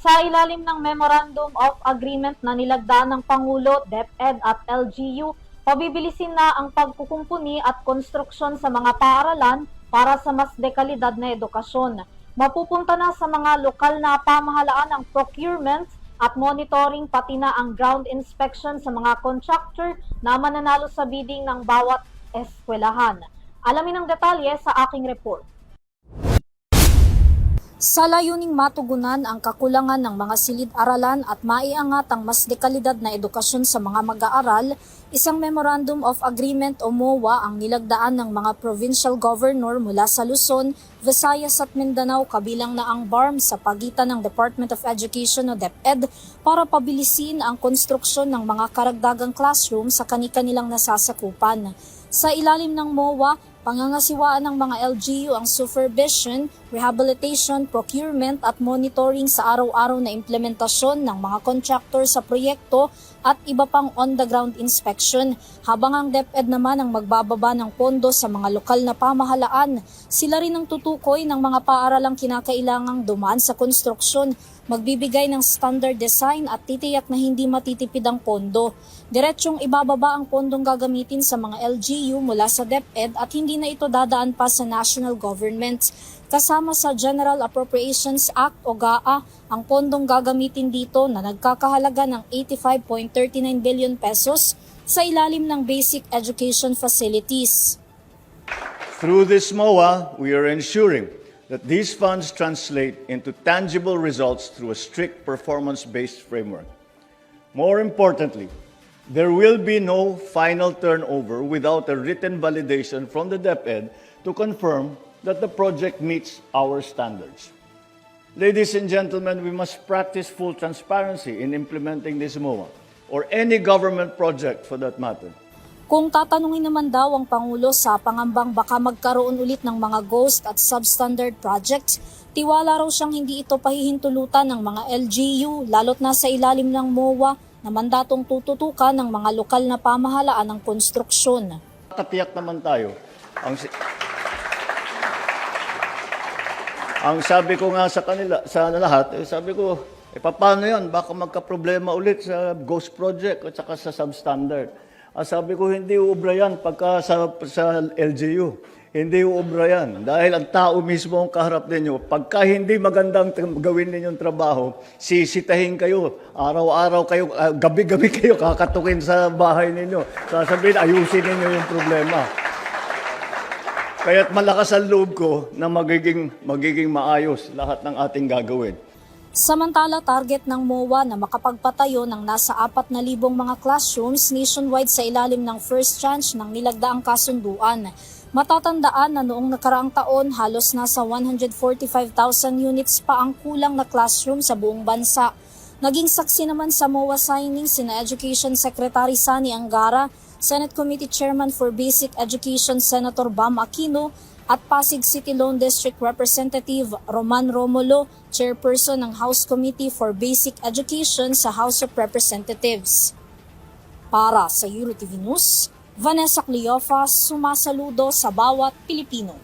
Sa ilalim ng Memorandum of Agreement na nilagdaan ng Pangulo, DepEd at LGU, pabibilisin na ang pagkukumpuni at konstruksyon sa mga paaralan para sa mas dekalidad na edukasyon. Mapupunta na sa mga lokal na pamahalaan ang procurement at monitoring pati na ang ground inspection sa mga contractor na mananalo sa bidding ng bawat eskwelahan. Alamin ang detalye sa aking report. Sa layuning matugunan ang kakulangan ng mga silid-aralan at maiangat ang mas dekalidad na edukasyon sa mga mag-aaral, isang Memorandum of Agreement o MOA ang nilagdaan ng mga provincial governor mula sa Luzon, Visayas at Mindanao kabilang na ang BARM sa pagitan ng Department of Education o DepEd para pabilisin ang konstruksyon ng mga karagdagang classroom sa kani-kanilang nasasakupan. Sa ilalim ng MOA, pangangasiwaan ng mga LGU ang supervision, rehabilitation, procurement at monitoring sa araw-araw na implementasyon ng mga contractor sa proyekto at iba pang on-the-ground inspection. Habang ang DepEd naman ang magbababa ng pondo sa mga lokal na pamahalaan, sila rin ang tutukoy ng mga paaralang kinakailangang dumaan sa konstruksyon, magbibigay ng standard design at titiyak na hindi matitipid ang pondo. Diretsyong ibababa ang pondong gagamitin sa mga LGU mula sa DepEd at hindi na ito dadaan pa sa national government. Kasama sa General Appropriations Act o GAA, ang pondong gagamitin dito na nagkakahalaga ng 85.39 billion pesos sa ilalim ng basic education facilities. Through this MOA, we are ensuring that these funds translate into tangible results through a strict performance-based framework. More importantly, there will be no final turnover without a written validation from the DepEd to confirm that the project meets our standards. Ladies and gentlemen, we must practice full transparency in implementing this MOA or any government project for that matter. Kung tatanungin naman daw ang Pangulo sa pangambang baka magkaroon ulit ng mga ghost at substandard projects, tiwala raw siyang hindi ito pahihintulutan ng mga LGU lalo't nasa ilalim ng MOA na mandatong tututukan ng mga lokal na pamahalaan ng konstruksyon. Katiyak naman tayo. Ang sabi ko nga sa kanila, sa lahat, sabi ko, paano yan? Baka magka-problema ulit sa ghost project at saka sa substandard. Sabi ko, hindi uubra yan pagka sa LGU. Hindi uubra yan. Dahil ang tao mismo ang kaharap ninyo. Pagka hindi magandang gawin ninyong trabaho, sisitahin kayo. Araw-araw kayo, gabi-gabi kayo kakatukin sa bahay ninyo. Sasabihin, ayusin ninyo yung problema. Kaya't malakas ang loob ko na magiging maayos lahat ng ating gagawin. Samantala, target ng MOA na makapagpatayo ng nasa 4,000 mga classrooms nationwide sa ilalim ng first tranche ng nilagdaang kasunduan. Matatandaan na noong nakaraang taon, halos nasa 145,000 units pa ang kulang na classroom sa buong bansa. Naging saksi naman sa MOA signing sina Education Secretary Sani Angara, Senate Committee Chairman for Basic Education Senator Bam Aquino at Pasig City Lone District Representative Roman Romulo, Chairperson ng House Committee for Basic Education sa House of Representatives. Para sa EuroTV News, Vanessa Cleofas, sumasaludo sa bawat Pilipino.